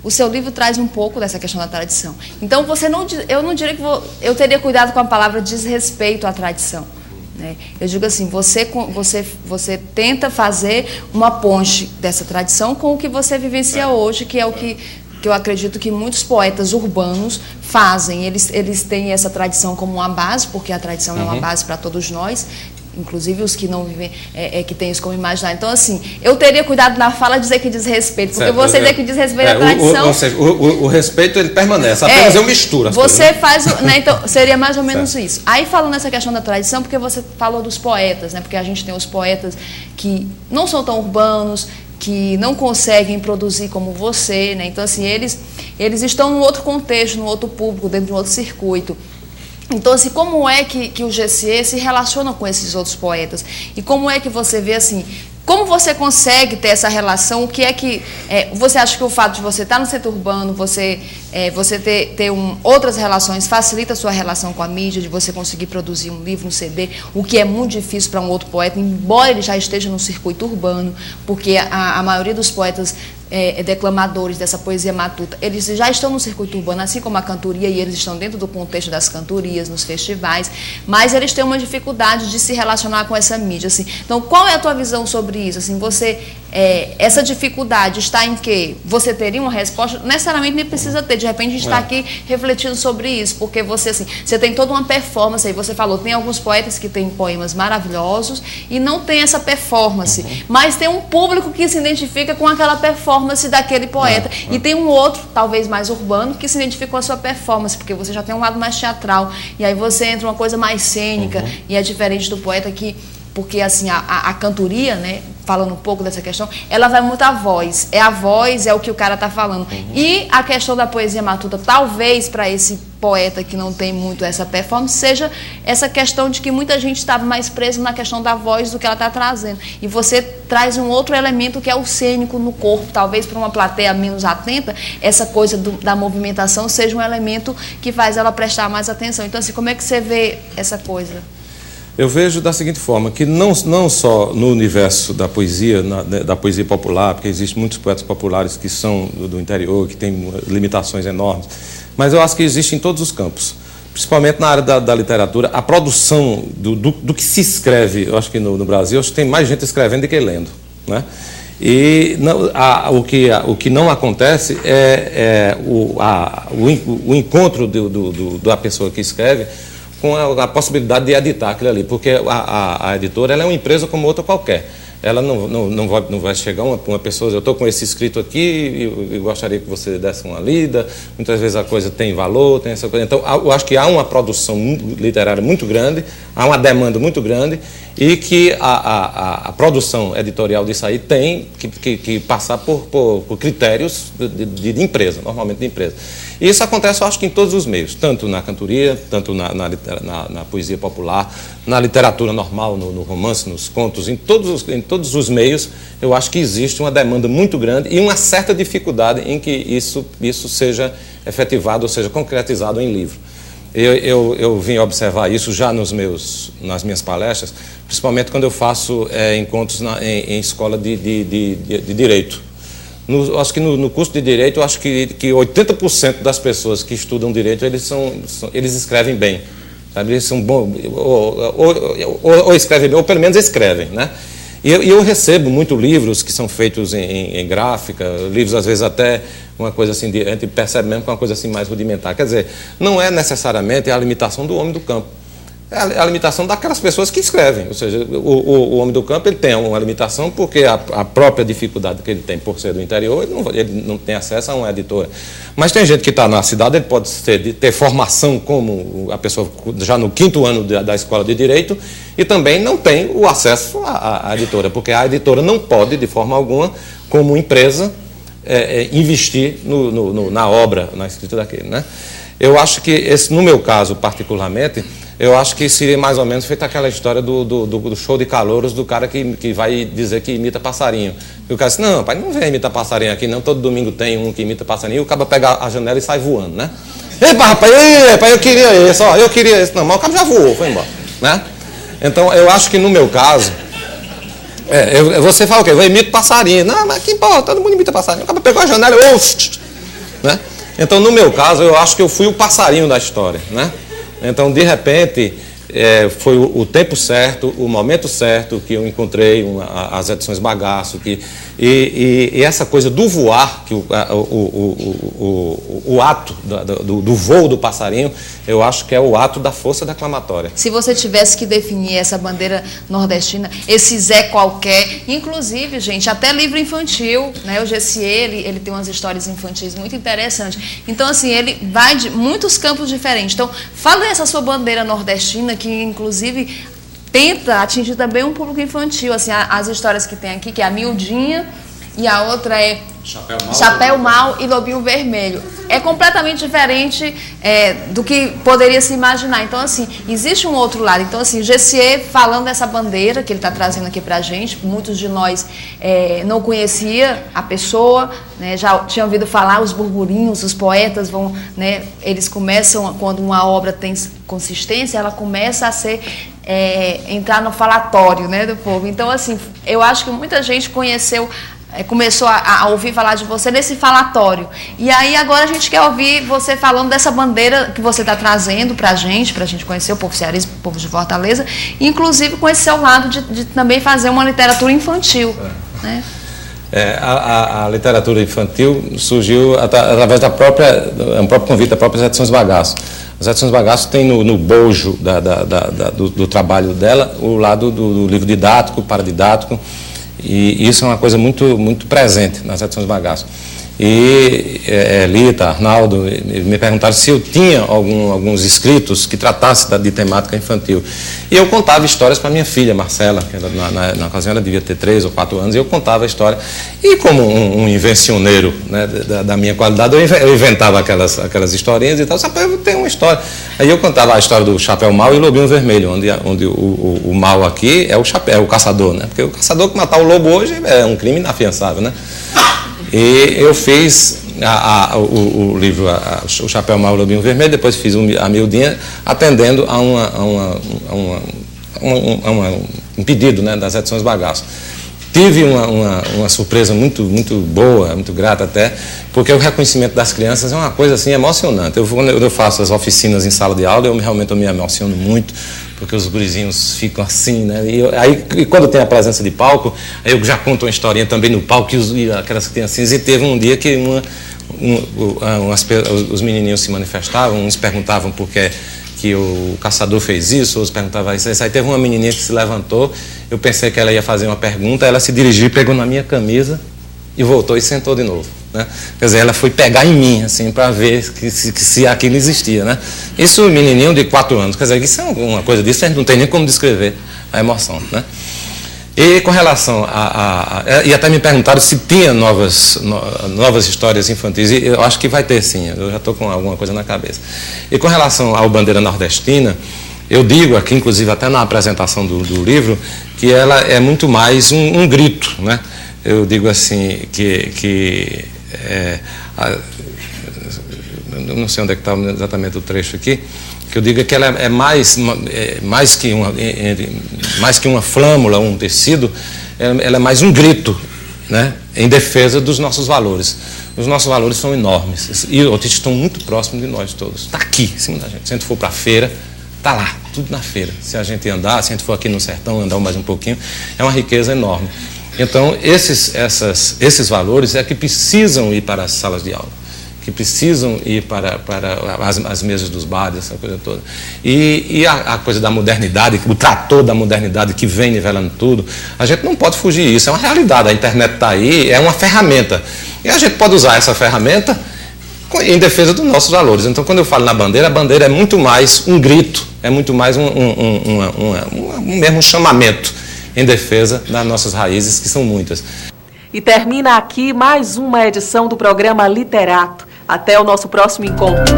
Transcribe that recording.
o seu livro traz um pouco dessa questão da tradição. Então, eu não diria que eu teria cuidado com a palavra desrespeito à tradição. Né? Eu digo assim, você tenta fazer uma ponte dessa tradição com o que você vivencia hoje, que é o que eu acredito que muitos poetas urbanos fazem. Eles têm essa tradição como uma base, porque a tradição é uma base para todos nós, inclusive os que não vivem, que têm isso como imaginar. Então, assim, eu teria cuidado na fala dizer que diz respeito, porque você dizer que diz respeito à tradição... Ou seja, o respeito, ele permanece, apenas eu misturo as você coisas, faz, né, então, seria mais ou menos isso. Aí, falando nessa questão da tradição, porque você falou dos poetas, né, porque a gente tem os poetas que não são tão urbanos, que não conseguem produzir como você, né? Então, assim, eles estão num outro contexto, num outro público, dentro de um outro circuito. Então, assim, como é que o GCE se relaciona com esses outros poetas? E como é que você vê, assim, como você consegue ter essa relação? O que é que... você acha que o fato de você estar no setor urbano, você ter outras relações, facilita a sua relação com a mídia, de você conseguir produzir um livro, um CD, o que é muito difícil para um outro poeta, embora ele já esteja no circuito urbano, porque a maioria dos poetas declamadores dessa poesia matuta, eles já estão no circuito urbano, assim como a cantoria, e eles estão dentro do contexto das cantorias, nos festivais, mas eles têm uma dificuldade de se relacionar com essa mídia. Assim. Então, qual é a tua visão sobre isso? Assim, essa dificuldade está em que você teria uma resposta? Necessariamente nem precisa ter, de repente a gente está aqui refletindo sobre isso, porque você tem toda uma performance aí, você falou, tem alguns poetas que têm poemas maravilhosos e não tem essa performance, mas tem um público que se identifica com aquela performance daquele poeta, e tem um outro, talvez mais urbano, que se identifica com a sua performance, porque você já tem um lado mais teatral, e aí você entra uma coisa mais cênica, e é diferente do poeta que, porque assim, a cantoria, né, falando um pouco dessa questão, ela vai muito à voz. É a voz, é o que o cara está falando. E a questão da poesia matuta, talvez para esse poeta que não tem muito essa performance, seja essa questão de que muita gente estava mais preso na questão da voz do que ela está trazendo. E você traz um outro elemento que é o cênico no corpo. Talvez para uma plateia menos atenta, essa coisa da movimentação seja um elemento que faz ela prestar mais atenção. Então, assim, como é que você vê essa coisa? Eu vejo da seguinte forma, que não só no universo da poesia, da poesia popular, porque existem muitos poetas populares que são do interior, que têm limitações enormes, mas eu acho que existe em todos os campos, principalmente na área da literatura, a produção do que se escreve. Eu acho que no Brasil tem mais gente escrevendo do que lendo, né? E o que não acontece é o encontro da pessoa que escreve com a possibilidade de editar aquilo ali, porque a editora ela é uma empresa como outra qualquer. Ela não vai chegar uma pessoa, eu estou com esse escrito aqui e gostaria que você desse uma lida. Muitas vezes a coisa tem valor, tem essa coisa. Então, eu acho que há uma produção literária muito grande, há uma demanda muito grande, e que a produção editorial disso aí tem que passar por critérios de empresa, normalmente de empresa. E isso acontece, eu acho que em todos os meios, tanto na cantoria, tanto na poesia popular, na literatura normal, no romance, nos contos, em todos os meios, eu acho que existe uma demanda muito grande e uma certa dificuldade em que isso seja efetivado, ou seja, concretizado em livro. Eu vim observar isso já nas minhas palestras, principalmente quando eu faço encontros em escola de Direito. Acho que no curso de Direito, eu acho que 80% das pessoas que estudam Direito, eles escrevem bem. Sabe? Eles são bons, ou escrevem bem, ou pelo menos escrevem, né? E eu recebo muitos livros que são feitos em gráfica, livros às vezes até uma coisa assim, a gente percebe mesmo que é uma coisa assim mais rudimentar. Quer dizer, não é necessariamente a limitação do homem do campo. É a limitação daquelas pessoas que escrevem. Ou seja, o homem do campo ele tem uma limitação porque a própria dificuldade que ele tem por ser do interior, ele não tem acesso a uma editora. Mas tem gente que está na cidade, ele pode ter formação como a pessoa já no 5º ano da escola de Direito e também não tem o acesso à editora, porque a editora não pode, de forma alguma, como empresa, investir na obra, na escrita daquele, né? Eu acho que, no meu caso particularmente, eu acho que seria mais ou menos feita aquela história do show de calouros do cara que vai dizer que imita passarinho. E o cara disse, não, pai, não vem imitar passarinho aqui não, todo domingo tem um que imita passarinho, e o cara pega a janela e sai voando, né? Epa, rapaz, eu queria esse, ó, eu queria esse. Não, mas o cara já voou, foi embora, né? Então, eu acho que no meu caso, você fala o quê? Eu imito passarinho. Não, mas que importa, todo mundo imita passarinho. O cara pegou a janela e né? Então, no meu caso, eu acho que eu fui o passarinho da história, né? Então, de repente, foi o tempo certo, o momento certo que eu encontrei as edições Bagaço, e essa coisa do voar, que o ato do voo do passarinho, eu acho que é o ato da força declamatória. Se você tivesse que definir essa bandeira nordestina, esse Zé qualquer, inclusive, gente, até livro infantil, né? O Gessier, ele tem umas histórias infantis muito interessantes. Então, assim, ele vai de muitos campos diferentes. Então, fala dessa sua bandeira nordestina, que inclusive tenta atingir também um público infantil, assim, as histórias que tem aqui, que é a Miudinha, e a outra é Chapéu Mau e Lobinho Vermelho. É completamente diferente do que poderia se imaginar. Então, assim, existe um outro lado. Então, assim, o Gessier falando dessa bandeira que ele está trazendo aqui para a gente, muitos de nós não conhecia a pessoa, né, já tinham ouvido falar, os burburinhos, os poetas vão, né, eles começam, quando uma obra tem consistência, ela começa a ser, entrar no falatório, né, do povo. Então, assim, eu acho que muita gente começou a ouvir falar de você nesse falatório. E aí agora a gente quer ouvir você falando dessa bandeira que você está trazendo para a gente conhecer o povo cearense, o povo de Fortaleza, inclusive com esse seu lado de também fazer uma literatura infantil. Né? A literatura infantil surgiu através do próprio convite das próprias edições Bagaço. As edições Bagaço tem no bojo do trabalho dela o lado do livro didático, paradidático. E isso é uma coisa muito, muito presente nas edições Bagaço. E Lita, Arnaldo, me perguntaram se eu tinha alguns escritos que tratassem de temática infantil. E eu contava histórias para minha filha, Marcela, que ela, na ocasião ela devia ter 3 ou 4 anos, e eu contava a história. E como um invencioneiro, né, da minha qualidade, eu inventava aquelas historinhas e tal, só para eu ter uma história. Aí eu contava a história do Chapéu Mau e Lobinho Vermelho, onde o mal aqui é o caçador, né? Porque o caçador que matar o lobo hoje é um crime inafiançável, né? E eu fiz o livro O Chapéu Mau e o Lobinho Vermelho, depois fiz a Miudinha, atendendo a um pedido, né, das edições Bagaço. Tive uma surpresa muito, muito boa, muito grata até, porque o reconhecimento das crianças é uma coisa assim emocionante. Quando eu faço as oficinas em sala de aula, realmente me emociono muito, porque os gurizinhos ficam assim, né? E quando tem a presença de palco, aí eu já conto uma historinha também no palco, e aquelas criancinhas, e teve um dia que os menininhos se manifestavam, uns perguntavam por que o caçador fez isso, outros perguntavam isso. Aí teve uma menininha que se levantou, eu pensei que ela ia fazer uma pergunta, ela se dirigiu, pegou na minha camisa e voltou e sentou de novo. Né? Quer dizer, ela foi pegar em mim, assim, para ver se aquilo existia, né? Isso, menininho de 4 anos, quer dizer, isso é uma coisa disso, a gente não tem nem como descrever a emoção, né? E com relação e até me perguntaram se tinha novas histórias infantis, e eu acho que vai ter sim, eu já estou com alguma coisa na cabeça. E com relação ao Bandeira Nordestina, eu digo aqui, inclusive até na apresentação do livro, que ela é muito mais um grito, né? Eu digo assim, não sei onde é que está exatamente o trecho aqui, que eu digo que ela é mais que uma flâmula, um tecido, ela é mais um grito, né, em defesa dos nossos valores. Os nossos valores são enormes e estão muito próximos de nós todos. Está aqui, em cima da gente. Se a gente for para a feira, está lá, tudo na feira. Se a gente andar, se a gente for aqui no sertão, andar mais um pouquinho, é uma riqueza enorme. Então, esses valores é que precisam ir para as salas de aula, que precisam ir para as mesas dos bares, essa coisa toda. E a coisa da modernidade, o trator da modernidade que vem nivelando tudo, a gente não pode fugir disso, é uma realidade. A internet está aí, é uma ferramenta. E a gente pode usar essa ferramenta em defesa dos nossos valores. Então, quando eu falo na bandeira, a bandeira é muito mais um grito, é muito mais mesmo um chamamento em defesa das nossas raízes, que são muitas. E termina aqui mais uma edição do programa Literato. Até o nosso próximo encontro.